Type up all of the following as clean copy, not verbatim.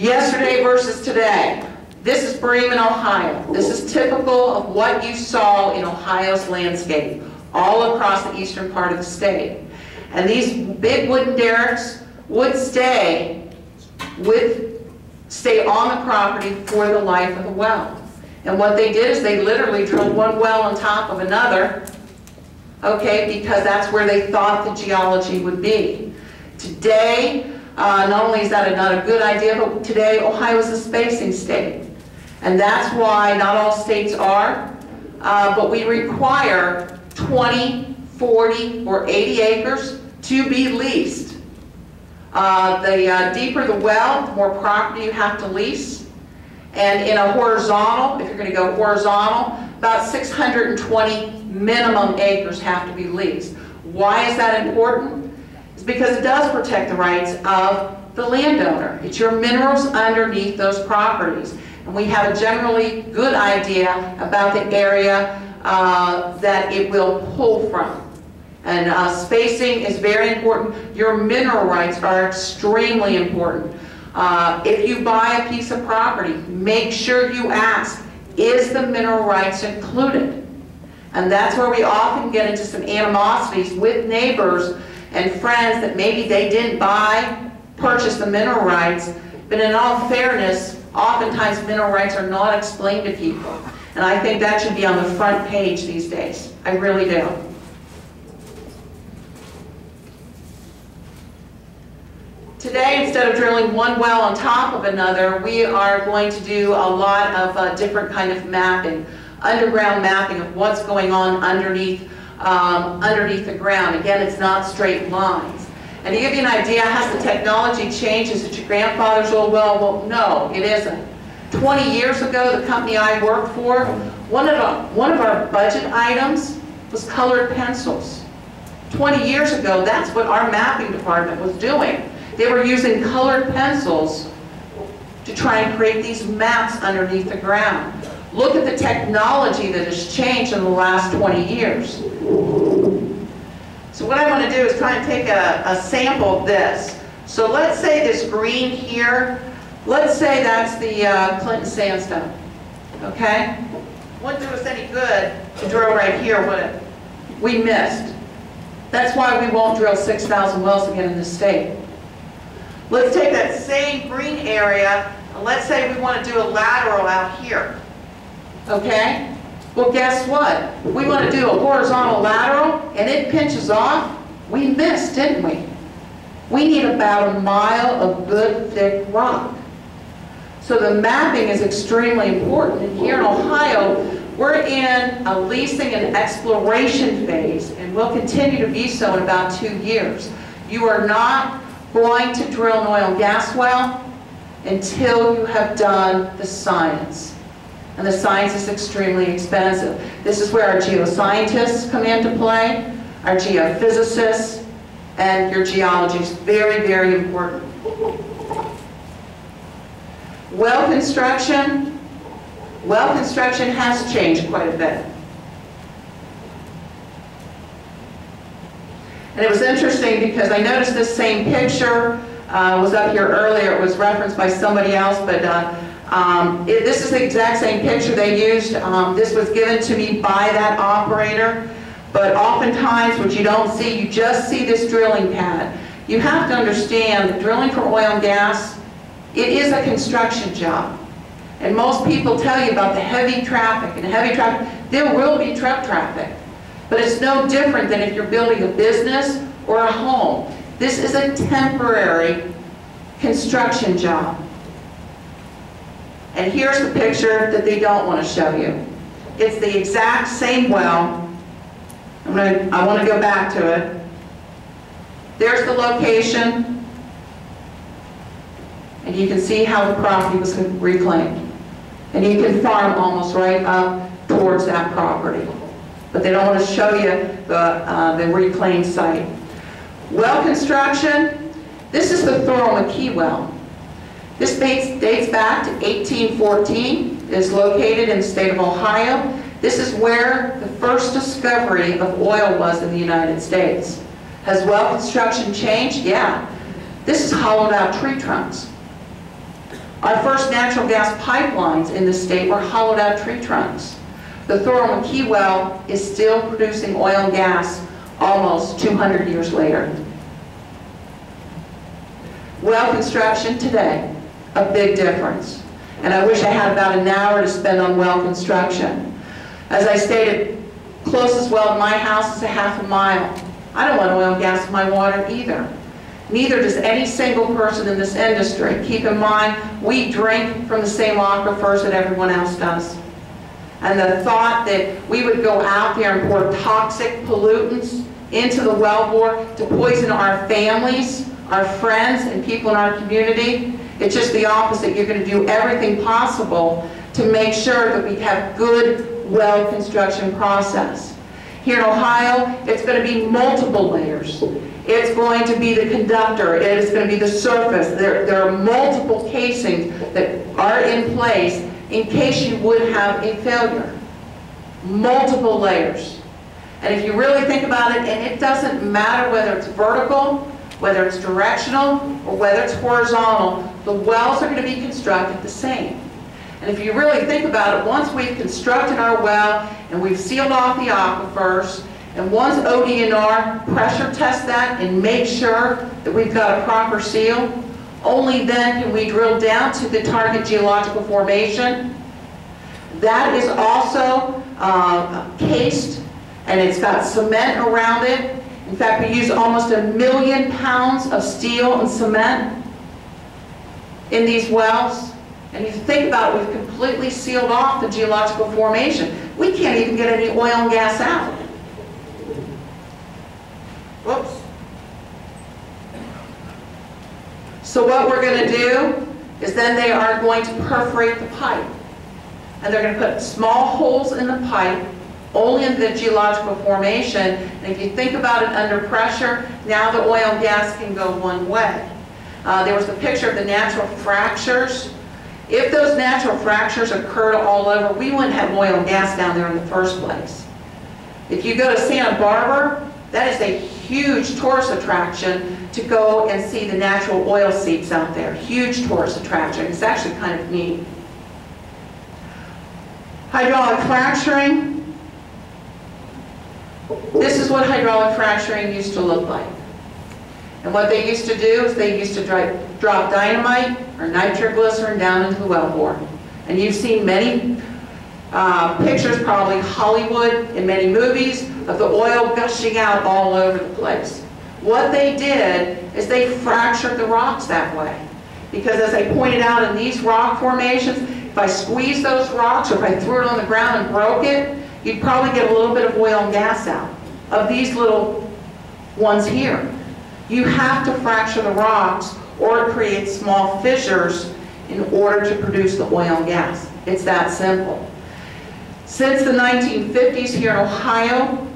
Yesterday versus today. This is Bremen, Ohio. This is typical of what you saw in Ohio's landscape all across the eastern part of the state. And these big wooden derricks would stay on the property for the life of the well. And what they did is they literally drilled one well on top of another, okay, because that's where they thought the geology would be. Today, not only is that not a good idea, but today Ohio is a spacing state. And that's why not all states are, but we require 20, 40, or 80 acres to be leased. The deeper the well, the more property you have to lease. And in a horizontal, if you're going to go horizontal, about 620 minimum acres have to be leased. Why is that important? It's because it does protect the rights of the landowner. It's your minerals underneath those properties. And we have a generally good idea about the area that it will pull from. And spacing is very important. Your mineral rights are extremely important. If you buy a piece of property, make sure you ask, is the mineral rights included? And that's where we often get into some animosities with neighbors and friends that maybe they didn't purchase the mineral rights, but in all fairness, oftentimes mineral rights are not explained to people. And I think that should be on the front page these days. I really do. Today, instead of drilling one well on top of another, we are going to do a lot of different kind of mapping, underground mapping of what's going on underneath the ground. Again, it's not straight lines. And to give you an idea, has the technology changed? Is it your grandfather's old well? Well, no, it isn't. 20 years ago, the company I worked for, one of our budget items was colored pencils. 20 years ago, that's what our mapping department was doing. They were using colored pencils to try and create these maps underneath the ground. Look at the technology that has changed in the last 20 years. So what I want to do is try and take a sample of this. So let's say this green here, let's say that's the Clinton sandstone, okay? Wouldn't do us any good to drill right here, would it? We missed. That's why we won't drill 6,000 wells again in this state. Let's take that same green area, and let's say we want to do a lateral out here, okay? Well, guess what? We want to do a horizontal lateral, and it pinches off. We missed, didn't we? We need about a mile of good, thick rock. So the mapping is extremely important. And here in Ohio, we're in a leasing and exploration phase, and we'll continue to be so in about 2 years. You are not going to drill an oil and gas well until you have done the science. And the science is extremely expensive. This is where our geoscientists come into play, our geophysicists, and your geology is very, very important. Well construction has changed quite a bit. And it was interesting because I noticed this same picture was up here earlier. It was referenced by somebody else, but this is the exact same picture they used. This was given to me by that operator. But oftentimes what you don't see, you just see this drilling pad. You have to understand that drilling for oil and gas, it is a construction job. And most people tell you about the heavy traffic. And heavy traffic, there will be truck traffic. But it's no different than if you're building a business or a home. This is a temporary construction job. And here's the picture that they don't want to show you. It's the exact same well. I want to go back to it. There's the location. And you can see how the property was reclaimed. And you can farm almost right up towards that property. But they don't want to show you the reclaimed site. Well construction, this is the Thurl McKee well. This dates back to 1814. It is located in the state of Ohio. This is where the first discovery of oil was in the United States. Has well construction changed? Yeah. This is hollowed out tree trunks. Our first natural gas pipelines in the state were hollowed out tree trunks. The Thorold McKee well is still producing oil and gas almost 200 years later. Well construction today, a big difference. And I wish I had about an hour to spend on well construction. As I stated, closest well to my house is a half a mile. I don't want oil and gas in my water either. Neither does any single person in this industry. Keep in mind, we drink from the same aquifers that everyone else does. And the thought that we would go out there and pour toxic pollutants into the wellbore to poison our families, our friends, and people in our community, it's just the opposite. You're going to do everything possible to make sure that we have good well construction process. Here in Ohio, it's going to be multiple layers. It's going to be the conductor. It is going to be the surface. There are multiple casings that are in place in case you would have a failure. Multiple layers. And if you really think about it, and it doesn't matter whether it's vertical, whether it's directional, or whether it's horizontal, the wells are going to be constructed the same. And if you really think about it, once we've constructed our well and we've sealed off the aquifers, and once ODNR pressure tests that and make sure that we've got a proper seal, only then can we drill down to the target geological formation. That is also cased, and it's got cement around it. In fact, we use almost 1 million pounds of steel and cement in these wells. And if you think about it, we've completely sealed off the geological formation. We can't even get any oil and gas out. Whoops. So what we're going to do is then they are going to perforate the pipe. And they're going to put small holes in the pipe, only in the geological formation. And if you think about it under pressure, now the oil and gas can go one way. There was the picture of the natural fractures. If those natural fractures occurred all over, we wouldn't have oil and gas down there in the first place. If you go to Santa Barbara, that is a huge tourist attraction to go and see the natural oil seeps out there. Huge tourist attraction. It's actually kind of neat. Hydraulic fracturing. This is what hydraulic fracturing used to look like. And what they used to do is they used to drop dynamite or nitroglycerin down into the wellbore. And you've seen many pictures, probably Hollywood, in many movies, of the oil gushing out all over the place. What they did is they fractured the rocks that way. Because as I pointed out in these rock formations, if I squeezed those rocks or if I threw it on the ground and broke it, you'd probably get a little bit of oil and gas out of these little ones here. You have to fracture the rocks or create small fissures in order to produce the oil and gas. It's that simple. Since the 1950s here in Ohio,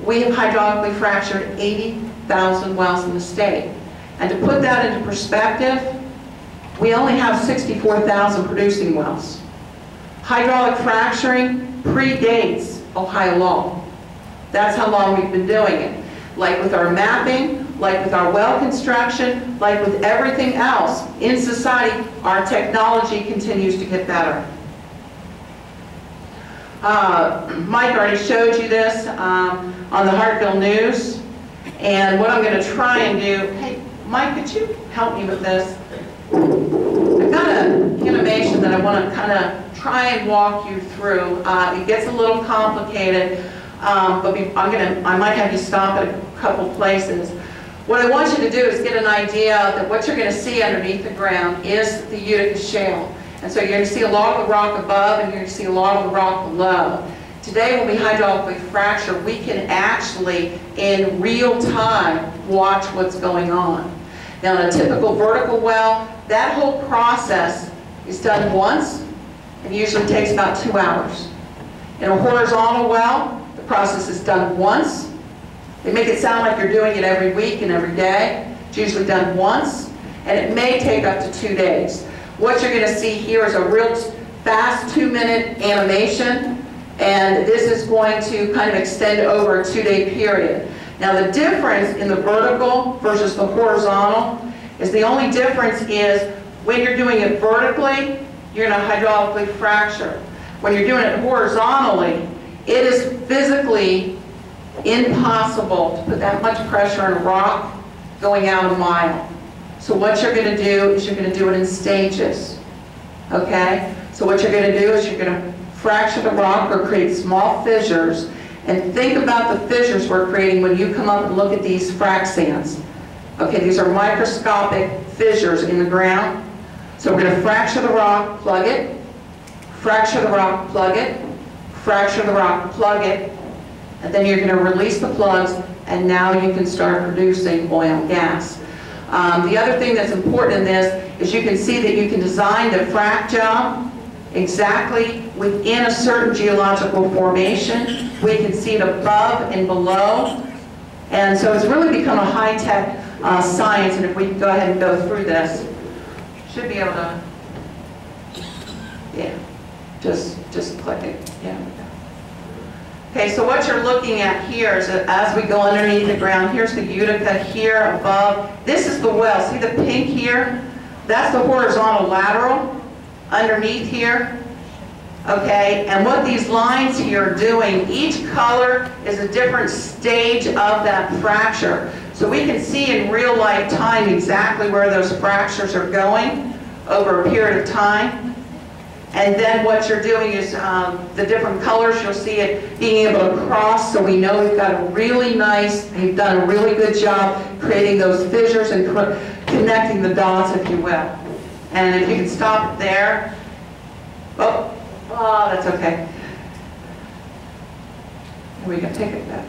we have hydraulically fractured 80,000 wells in the state. And to put that into perspective, we only have 64,000 producing wells. Hydraulic fracturing predates Ohio law. That's how long we've been doing it. Like with our mapping, like with our well construction, like with everything else in society, our technology continues to get better. Mike already showed you this on the Hartville News. And what I'm going to try and do, hey, Mike, could you help me with this? I've got an animation that I want to kind of try and walk you through. It gets a little complicated, but I might have you stop at a couple places. What I want you to do is get an idea that what you're going to see underneath the ground is the Utica Shale. And so you're going to see a lot of the rock above and you're going to see a lot of the rock below. Today when we hydraulically fracture, we can actually, in real time, watch what's going on. Now in a typical vertical well, that whole process is done once and usually takes about 2 hours. In a horizontal well, the process is done once. They make it sound like you're doing it every week and every day. It's usually done once, and it may take up to 2 days. What you're going to see here is a real fast 2-minute animation, and this is going to kind of extend over a 2-day period. Now the difference in the vertical versus the horizontal is the only difference is When you're doing it vertically, you're going to hydraulically fracture. When you're doing it horizontally, it is physically impossible to put that much pressure on a rock going out a mile. So what you're going to do is you're going to do it in stages. Okay? So what you're going to do is you're going to fracture the rock or create small fissures, and think about the fissures we're creating when you come up and look at these frac sands. Okay, these are microscopic fissures in the ground. So we're going to fracture the rock, plug it, fracture the rock, plug it, fracture the rock, plug it, and then you're going to release the plugs, and now you can start producing oil and gas. The other thing that's important in this is you can see that you can design the frac job exactly within a certain geological formation. We can see it above and below. And so it's really become a high-tech science, and if we can go ahead and go through this, should be able to, yeah, just click it, yeah. Okay, so what you're looking at here is that as we go underneath the ground, here's the Utica here above. This is the well. See the pink here? That's the horizontal lateral underneath here. Okay, and what these lines here are doing, each color is a different stage of that fracture. So we can see in real life time exactly where those fractures are going over a period of time. And then what you're doing is the different colors, you'll see it being able to cross, so we know we've got a really nice, you've done a really good job creating those fissures and connecting the dots, if you will. And if you can stop it there. Oh, that's okay. We can take it back.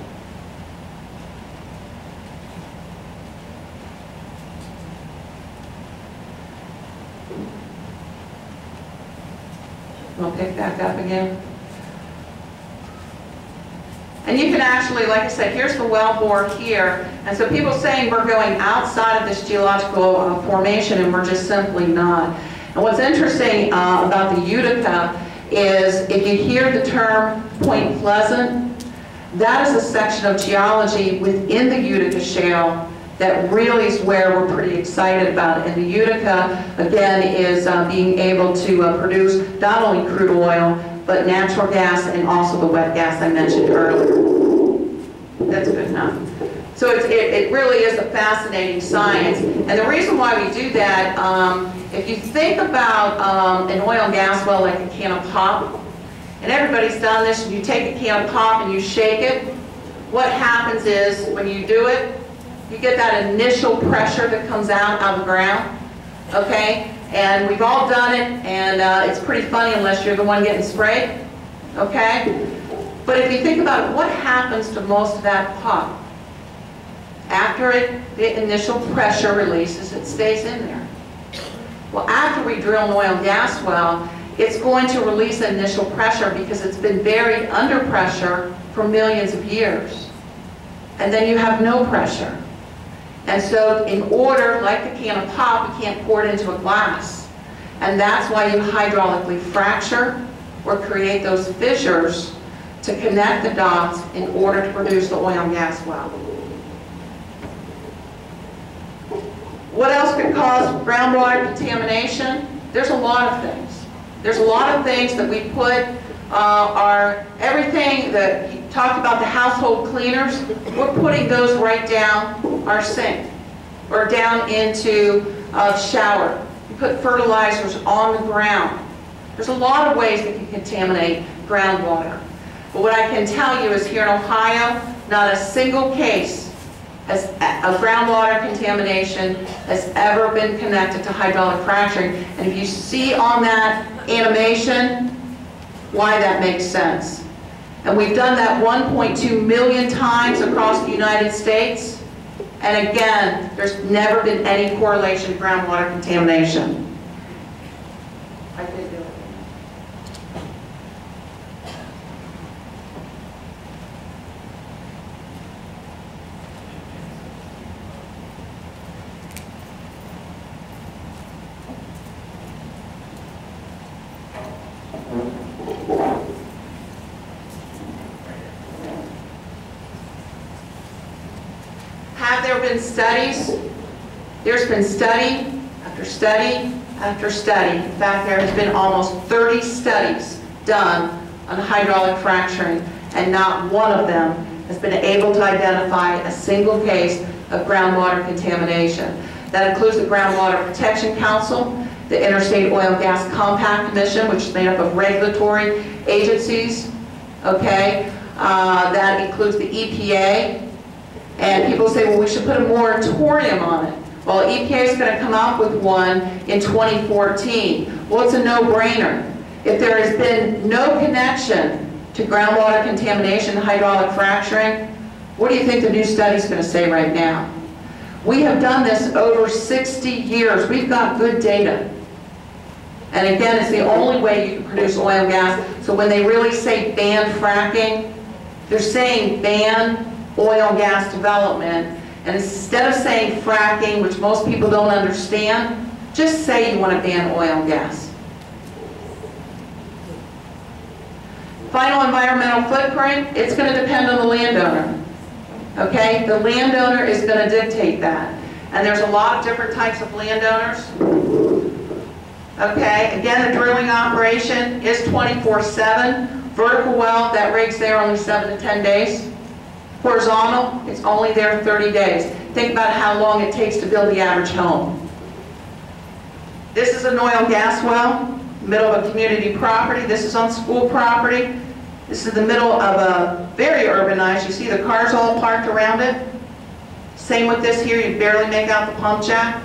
We'll pick back up again. And you can actually, like I said, here's the well bore here. And so people saying we're going outside of this geological formation, and we're just simply not. And what's interesting about the Utica is if you hear the term Point Pleasant, that is a section of geology within the Utica Shale that really is where we're pretty excited about. And the Utica, again, is being able to produce not only crude oil, but natural gas and also the wet gas I mentioned earlier. That's good enough. So it really is a fascinating science. And the reason why we do that, if you think about an oil and gas well like a can of pop, and everybody's done this, and you take a can of pop and you shake it, what happens is when you do it, you get that initial pressure that comes out of the ground, okay? And we've all done it, and it's pretty funny unless you're the one getting sprayed, okay? But if you think about it, what happens to most of that pop? After the initial pressure releases, it stays in there. Well, after we drill an oil and gas well, it's going to release the initial pressure because it's been buried under pressure for millions of years. And then you have no pressure. And so in order, like the can of pop, you can't pour it into a glass. And that's why you hydraulically fracture or create those fissures to connect the dots in order to produce the oil and gas well. What else could cause groundwater contamination? There's a lot of things. There's a lot of things that we put everything that you talked about, the household cleaners, we're putting those right down our sink or down into a shower. You put fertilizers on the ground. There's a lot of ways that you contaminate groundwater. But what I can tell you is here in Ohio, not a single case of groundwater contamination has ever been connected to hydraulic fracturing. And if you see on that animation why that makes sense. And we've done that 1.2 million times across the United States. And again, there's never been any correlation to groundwater contamination. I did do it. Have there been studies? There's been study after after study after study. In fact, there has been almost 30 studies done on hydraulic fracturing, and not one of them has been able to identify a single case of groundwater contamination. That includes the Groundwater Protection Council, the Interstate Oil and Gas Compact Commission, which is made up of regulatory agencies, okay? That includes the EPA. And people say, well, we should put a moratorium on it. Well, EPA is going to come out with one in 2014. Well, it's a no-brainer. If there has been no connection to groundwater contamination, hydraulic fracturing, what do you think the new study is going to say right now? We have done this over 60 years. We've got good data. And again, it's the only way you can produce oil and gas. So when they really say ban fracking, they're saying ban oil and gas development. And instead of saying fracking, which most people don't understand, just say you want to ban oil and gas. Final environmental footprint, it's going to depend on the landowner. Okay? The landowner is going to dictate that. And there's a lot of different types of landowners. Okay? Again, the drilling operation is 24/7. Vertical well, that rig's there only 7 to 10 days. Horizontal, it's only there 30 days. Think about how long it takes to build the average home. This is an oil and gas well, middle of a community property. This is on school property. This is the middle of a very urbanized, you see the cars all parked around it. Same with this here, you barely make out the pump jack.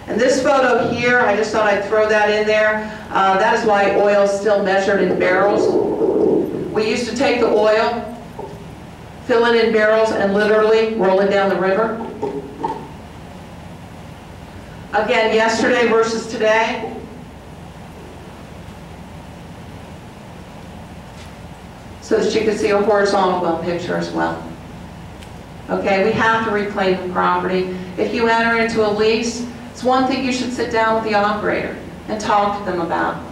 And this photo here, I just thought I'd throw that in there. That is why oil is still measured in barrels. We used to take the oil, fill it in barrels, and literally roll it down the river. Again, yesterday versus today. So that you can see a horizontal well picture as well. Okay, we have to reclaim the property. If you enter into a lease, it's one thing you should sit down with the operator and talk to them about.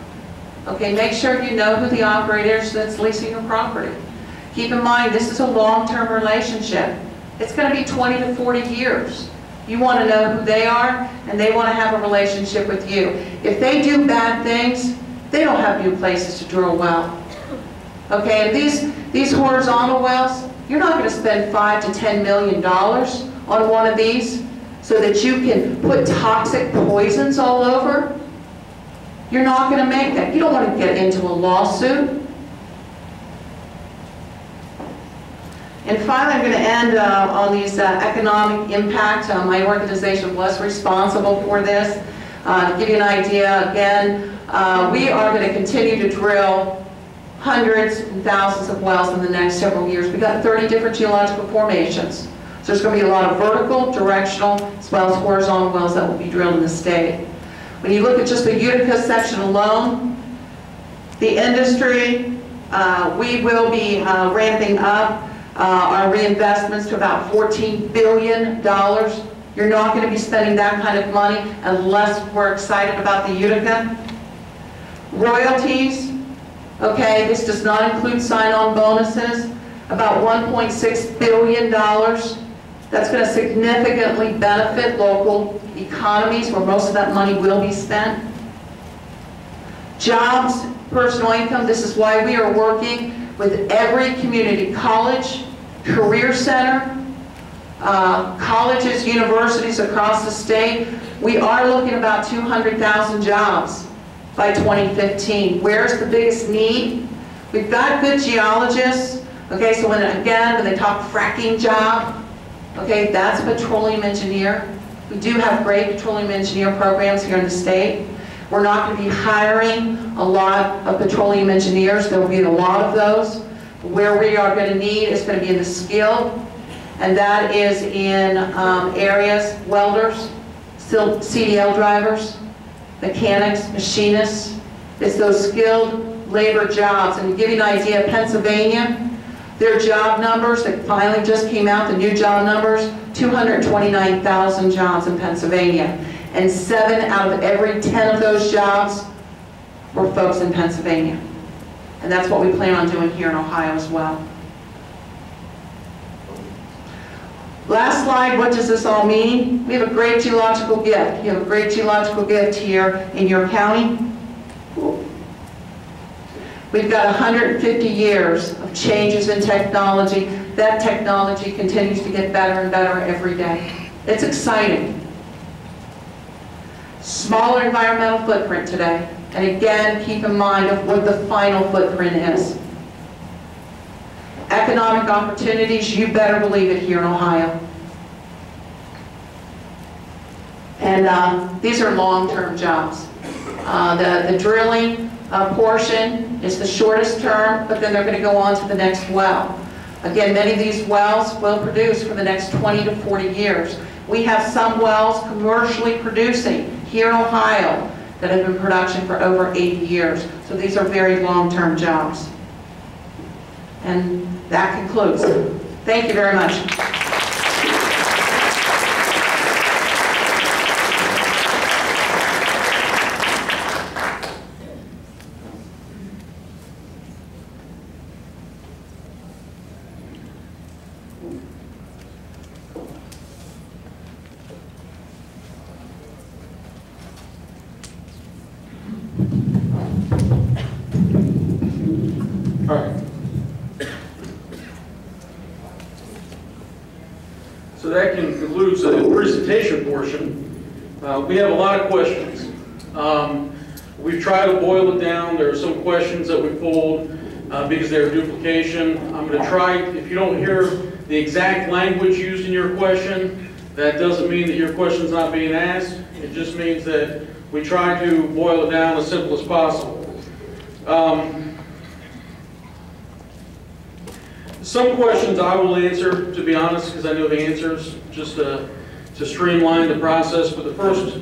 Okay, make sure you know who the operator is that's leasing your property. Keep in mind, this is a long-term relationship. It's going to be 20 to 40 years. You want to know who they are, and they want to have a relationship with you. If they do bad things, they don't have new places to drill a well. Okay, and these horizontal wells, you're not going to spend $5 to $10 million on one of these so that you can put toxic poisons all over. You're not going to make that. You don't want to get into a lawsuit. And finally, I'm going to end on these economic impact. My organization was responsible for this. To give you an idea, again, we are going to continue to drill hundreds and thousands of wells in the next several years. We've got 30 different geological formations. So there's going to be a lot of vertical, directional, as well as horizontal wells that will be drilled in the state. When you look at just the Utica section alone, the industry, we will be ramping up our reinvestments to about $14 billion. You're not going to be spending that kind of money unless we're excited about the Utica. Royalties, okay, this does not include sign-on bonuses, about $1.6 billion. That's going to significantly benefit local economies where most of that money will be spent. Jobs, personal income, this is why we are working with every community college, career center, colleges, universities across the state. We are looking at about 200,000 jobs by 2015. Where's the biggest need? We've got good geologists. Okay, so when they talk fracking job, okay, that's a petroleum engineer. We do have great petroleum engineer programs here in the state. We're not going to be hiring a lot of petroleum engineers. There will be a lot of those. Where we are going to need is going to be in the skilled, and that is in areas, welders, CDL drivers, mechanics, machinists. It's those skilled labor jobs. And to give you an idea, Pennsylvania, their job numbers that finally just came out, the new job numbers, 229,000 jobs in Pennsylvania. And 7 out of every 10 of those jobs were folks in Pennsylvania. And that's what we plan on doing here in Ohio as well. Last slide, what does this all mean? We have a great geological gift. You have a great geological gift here in your county. We've got 150 years of changes in technology. That technology continues to get better and better every day. It's exciting. Smaller environmental footprint today. And again, keep in mind of what the final footprint is. Economic opportunities, you better believe it here in Ohio. And these are long-term jobs. The drilling portion is the shortest term, but then they're going to go on to the next well. Again, many of these wells will produce for the next 20 to 40 years. We have some wells commercially producing here in Ohio that have been in production for over 80 years. So these are very long-term jobs. And that concludes. Thank you very much. All right. So that concludes the presentation portion. We have a lot of questions. We've tried to boil it down. There are some questions that we pulled because they're duplication. I'm going to try, if you don't hear the exact language used in your question, that doesn't mean that your question's not being asked. It just means that we try to boil it down as simple as possible. Some questions I will answer, to be honest, because I know the answers, just to streamline the process. But the first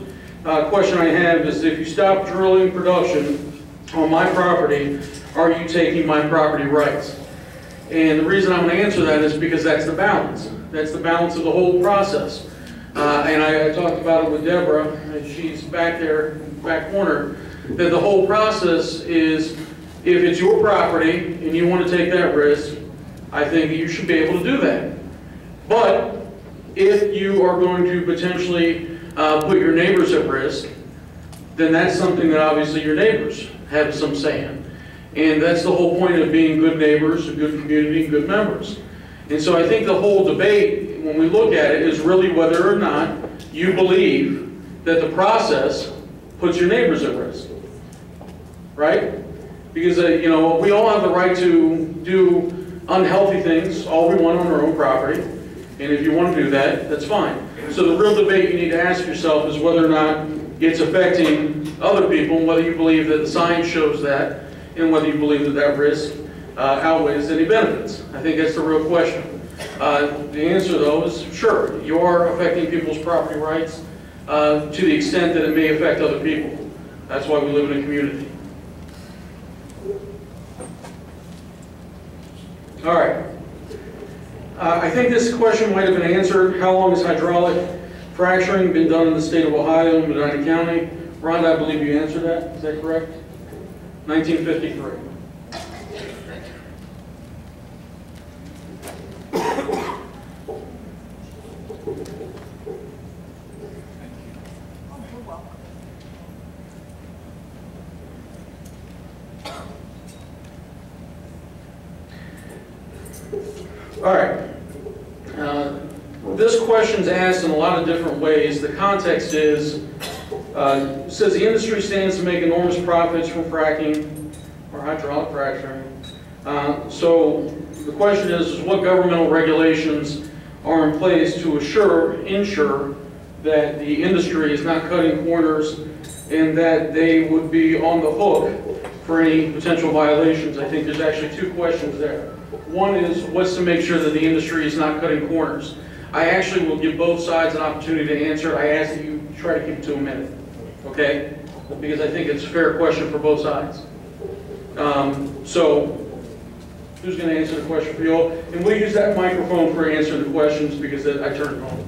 question I have is, if you stop drilling production on my property, are you taking my property rights? And the reason I'm going to answer that is because that's the balance. That's the balance of the whole process. And I talked about it with Deborah, and she's back there, in the back corner, that the whole process is, if it's your property and you want to take that risk, I think you should be able to do that. But if you are going to potentially put your neighbors at risk, then that's something that obviously your neighbors have some say in. And that's the whole point of being good neighbors, a good community, good members. And so I think the whole debate, when we look at it, is really whether or not you believe that the process puts your neighbors at risk. Right? Because, you know, we all have the right to do unhealthy things all we want on our own property, and if you want to do that, that's fine. So the real debate you need to ask yourself is whether or not it's affecting other people, and whether you believe that the science shows that, and whether you believe that that risk outweighs any benefits. I think that's the real question. The answer, though, is sure, you are affecting people's property rights to the extent that it may affect other people. That's why we live in a community. All right. I think this question might have been answered. How long has hydraulic fracturing been done in the state of Ohio, in Medina County? Rhonda, I believe you answered that. Is that correct? 1953. All right. This question's asked in a lot of different ways. The context is, it says the industry stands to make enormous profits from fracking or hydraulic fracturing. So the question is what governmental regulations are in place to ensure that the industry is not cutting corners and that they would be on the hook for any potential violations? I think there's actually two questions there. One is, what's to make sure that the industry is not cutting corners? I actually will give both sides an opportunity to answer. I ask that you try to keep it to a minute, okay? Because I think it's a fair question for both sides. So, who's going to answer the question for you all? And we'll use that microphone for answering the questions because I turned it on.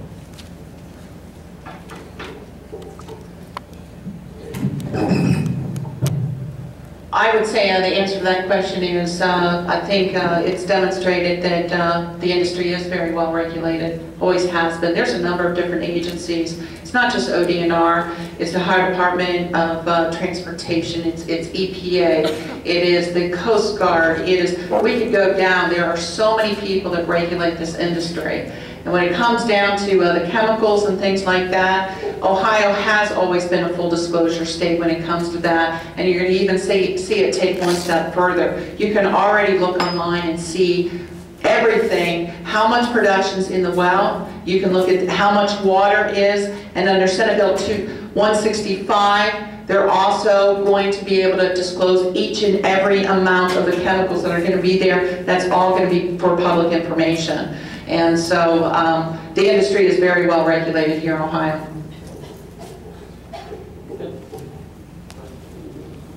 I would say the answer to that question is, I think it's demonstrated that the industry is very well regulated, always has been. There's a number of different agencies. It's not just ODNR, it's the Ohio Department of Transportation, it's EPA, it is the Coast Guard, we could go down. There are so many people that regulate this industry. And when it comes down to the chemicals and things like that, Ohio has always been a full disclosure state when it comes to that, and you're going to even see it take one step further. You can already look online and see everything, how much production's in the well. You can look at how much water is, and under Senate Bill 165, they're also going to be able to disclose each and every amount of the chemicals that are going to be there. That's all going to be for public information. And so the industry is very well regulated here in Ohio.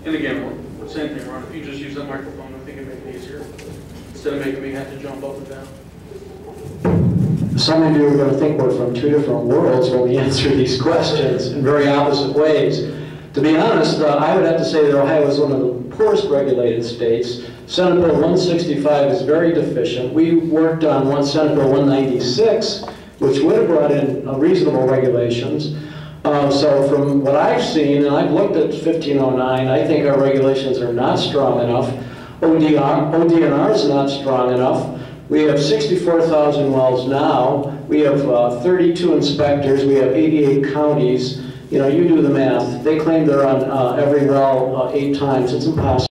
And again, same thing, Ron, if you just use that microphone, I think it'd make it easier, instead of making me have to jump up and down. Some of you are going to think we're from two different worlds when we answer these questions in very opposite ways. To be honest, I would have to say that Ohio is one of the poorest regulated states. Senate Bill 165 is very deficient. We worked on Senate Bill 196, which would have brought in reasonable regulations. So from what I've seen, and I've looked at 1509, I think our regulations are not strong enough. ODNR is not strong enough. We have 64,000 wells now. We have 32 inspectors. We have 88 counties. You know, you do the math. They claim they're on every well 8 times. It's impossible.